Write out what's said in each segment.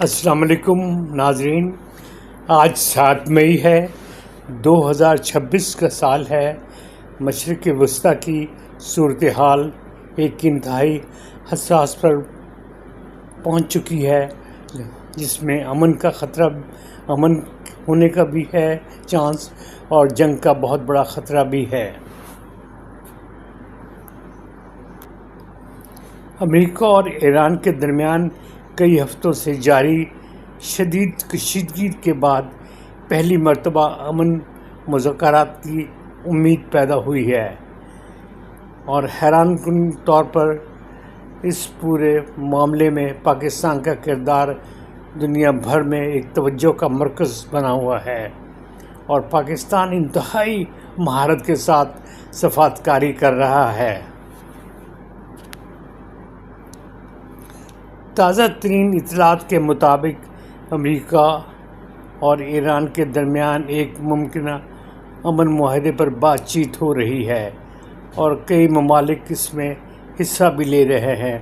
السلام علیکم ناظرین، آج 7 مئی ہے، 2026 کا سال ہے۔ مشرق وسطیٰ کی صورتحال ایک انتہائی حساس پر پہنچ چکی ہے، جس میں امن ہونے کا بھی ہے چانس، اور جنگ کا بہت بڑا خطرہ بھی ہے۔ امریکہ اور ایران کے درمیان کئی ہفتوں سے جاری شدید کشیدگی کے بعد پہلی مرتبہ امن مذاکرات کی امید پیدا ہوئی ہے، اور حیران کن طور پر اس پورے معاملے میں پاکستان کا کردار دنیا بھر میں ایک توجہ کا مرکز بنا ہوا ہے، اور پاکستان انتہائی مہارت کے ساتھ سفارتکاری کر رہا ہے۔ تازہ ترین اطلاعات کے مطابق امریکہ اور ایران کے درمیان ایک ممکنہ امن معاہدے پر بات چیت ہو رہی ہے، اور کئی ممالک اس میں حصہ بھی لے رہے ہیں،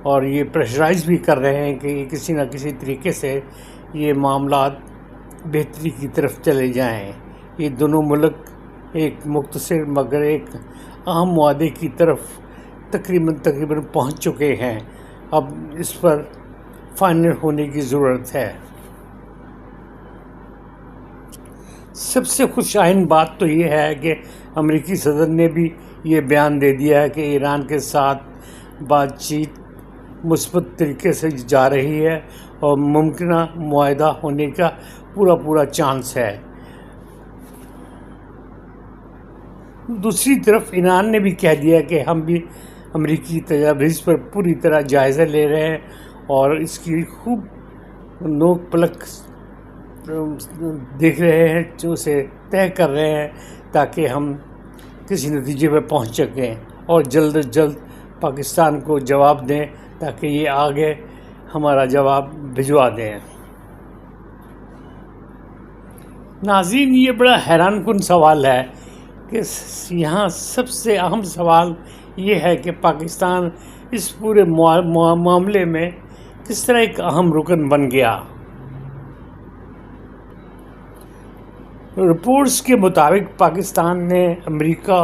اور یہ پریشرائز بھی کر رہے ہیں کہ کسی نہ کسی طریقے سے یہ معاملات بہتری کی طرف چلے جائیں۔ یہ دونوں ملک ایک مختصر مگر ایک اہم معاہدے کی طرف تقریباً پہنچ چکے ہیں۔ اب اس پر فائنل ہونے کی ضرورت ہے۔ سب سے خوش آئند بات تو یہ ہے کہ امریکی صدر نے بھی یہ بیان دے دیا ہے کہ ایران کے ساتھ بات چیت مثبت طریقے سے جا رہی ہے، اور ممکنہ معاہدہ ہونے کا پورا چانس ہے۔ دوسری طرف ایران نے بھی کہہ دیا کہ ہم بھی امریکی تجاویز پر پوری طرح جائزہ لے رہے ہیں، اور اس کی خوب نوک پلک دیکھ رہے ہیں، جو اسے طے کر رہے ہیں تاکہ ہم کسی نتیجے پہ پہنچ سکیں، اور جلد از جلد پاکستان کو جواب دیں تاکہ یہ آگے ہمارا جواب بھجوا دیں۔ ناظرین، یہ بڑا حیران کن سوال ہے کہ یہاں سب سے اہم سوال یہ ہے کہ پاکستان اس پورے معاملے میں کس طرح ایک اہم رکن بن گیا۔ رپورٹس کے مطابق پاکستان نے امریکہ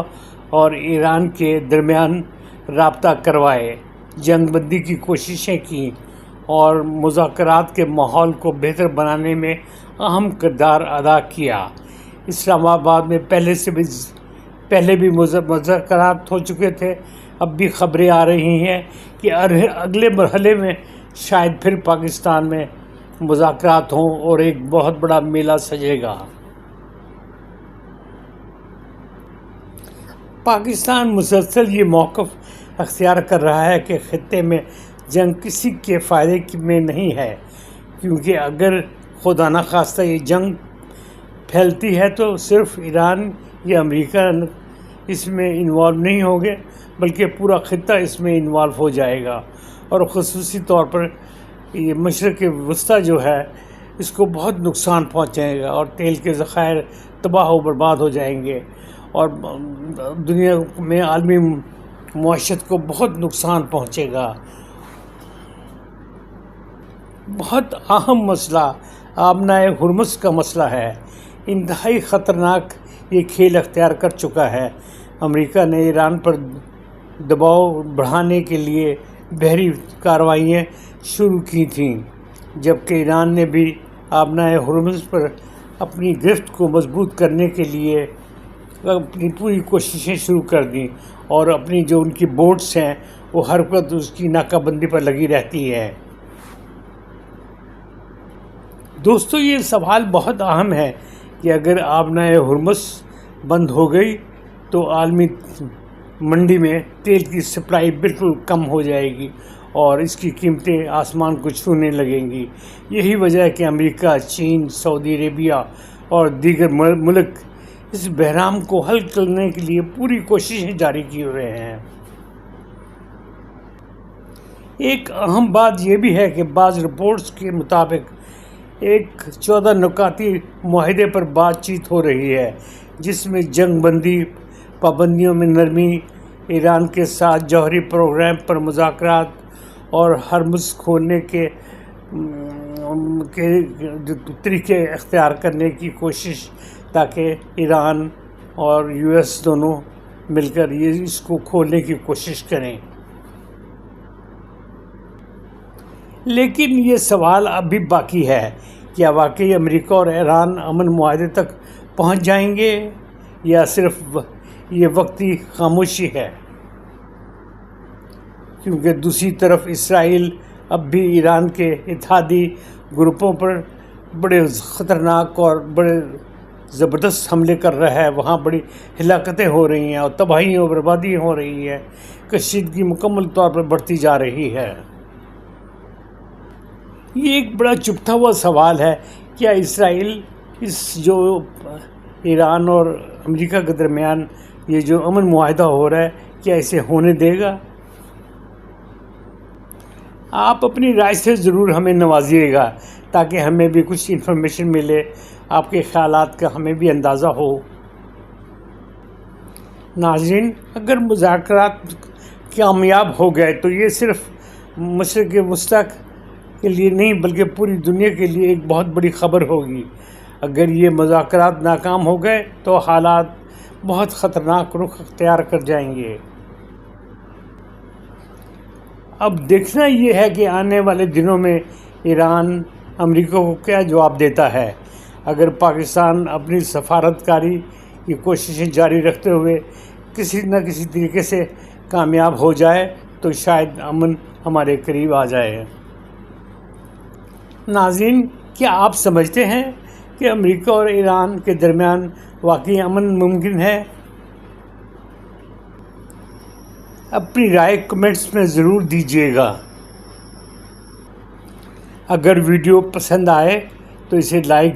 اور ایران کے درمیان رابطہ کروائے، جنگ بندی کی کوششیں کیں، اور مذاکرات کے ماحول کو بہتر بنانے میں اہم کردار ادا کیا۔ اسلام آباد میں پہلے بھی مذاکرات ہو چکے تھے۔ اب بھی خبریں آ رہی ہیں کہ اگلے مرحلے میں شاید پھر پاکستان میں مذاکرات ہوں، اور ایک بہت بڑا میلہ سجے گا۔ پاکستان مسلسل یہ موقف اختیار کر رہا ہے کہ خطے میں جنگ کسی کے فائدے میں نہیں ہے، کیونکہ اگر خدا نخواستہ یہ جنگ پھیلتی ہے تو صرف ایران یا امریکہ اس میں انوالو نہیں ہوں گے، بلکہ پورا خطہ اس میں انوالو ہو جائے گا، اور خصوصی طور پر یہ مشرق وسطیٰ جو ہے اس کو بہت نقصان پہنچے گا، اور تیل کے ذخائر تباہ و برباد ہو جائیں گے، اور دنیا میں عالمی معیشت کو بہت نقصان پہنچے گا۔ بہت اہم مسئلہ آبنائے ہرمز کا مسئلہ ہے۔ انتہائی خطرناک یہ کھیل اختیار کر چکا ہے۔ امریکہ نے ایران پر دباؤ بڑھانے کے لیے بحری کارروائیاں شروع کی تھیں، جبکہ ایران نے بھی آبنائے ہرمز پر اپنی گرفت کو مضبوط کرنے کے لیے اپنی پوری کوششیں شروع کر دیں، اور اپنی جو ان کی بوٹس ہیں وہ ہر وقت اس کی ناکہ بندی پر لگی رہتی ہے۔ دوستو، یہ سوال بہت اہم ہے کہ اگر آبنائے ہرمز بند ہو گئی تو عالمی منڈی میں تیل کی سپلائی بالکل کم ہو جائے گی، اور اس کی قیمتیں آسمان کو چھونے لگیں گی۔ یہی وجہ ہے کہ امریکہ، چین، سعودی عربیہ اور دیگر ملک اس بحران کو حل کرنے کے لیے پوری کوششیں جاری کیے ہوئے ہیں۔ ایک اہم بات یہ بھی ہے کہ بعض رپورٹس کے مطابق ایک 14 نکاتی معاہدے پر بات چیت ہو رہی ہے، جس میں جنگ بندی، پابندیوں میں نرمی، ایران کے ساتھ جوہری پروگرام پر مذاکرات، اور ہرمز کھولنے کے کے جو طریقے اختیار کرنے کی کوشش، تاکہ ایران اور US دونوں مل کر اس کو کھولنے کی کوشش کریں۔ لیکن یہ سوال اب بھی باقی ہے، کیا واقعی امریکہ اور ایران امن معاہدے تک پہنچ جائیں گے، یا صرف یہ وقتی خاموشی ہے؟ کیونکہ دوسری طرف اسرائیل اب بھی ایران کے اتحادی گروپوں پر بڑے خطرناک اور بڑے زبردست حملے کر رہا ہے۔ وہاں بڑی ہلاکتیں ہو رہی ہیں اور تباہیاں اور بربادی ہو رہی ہے، کشیدگی مکمل طور پر بڑھتی جا رہی ہے۔ یہ ایک بڑا چبھتا ہوا سوال ہے، کیا اسرائیل اس جو ایران اور امریکہ کے درمیان یہ جو امن معاہدہ ہو رہا ہے، کیا اسے ہونے دے گا؟ آپ اپنی رائے سے ضرور ہمیں نوازیے گا، تاکہ ہمیں بھی کچھ انفارمیشن ملے، آپ کے خیالات کا ہمیں بھی اندازہ ہو۔ ناظرین، اگر مذاکرات کامیاب ہو گئے تو یہ صرف مشرق وسطی کے لیے نہیں بلکہ پوری دنیا کے لیے ایک بہت بڑی خبر ہوگی۔ اگر یہ مذاکرات ناکام ہو گئے تو حالات بہت خطرناک رخ اختیار کر جائیں گے۔ اب دیکھنا یہ ہے کہ آنے والے دنوں میں ایران امریکہ کو کیا جواب دیتا ہے۔ اگر پاکستان اپنی سفارتکاری کی کوششیں جاری رکھتے ہوئے کسی نہ کسی طریقے سے کامیاب ہو جائے تو شاید امن ہمارے قریب آ جائے۔ ناظرین، کیا آپ سمجھتے ہیں کہ امریکہ اور ایران کے درمیان واقعی امن ممکن ہے؟ اپنی رائے کمنٹس میں ضرور دیجیے گا۔ اگر ویڈیو پسند آئے تو اسے لائک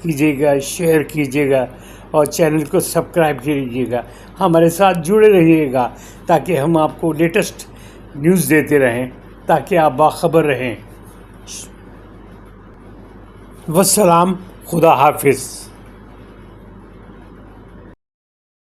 کیجیے گا، شیئر کیجیے گا اور چینل کو سبسکرائب کیجیے گا۔ ہمارے ساتھ جڑے رہیے گا تاکہ ہم آپ کو لیٹسٹ نیوز دیتے رہیں، تاکہ آپ باخبر رہیں۔ والسلام، خدا حافظ۔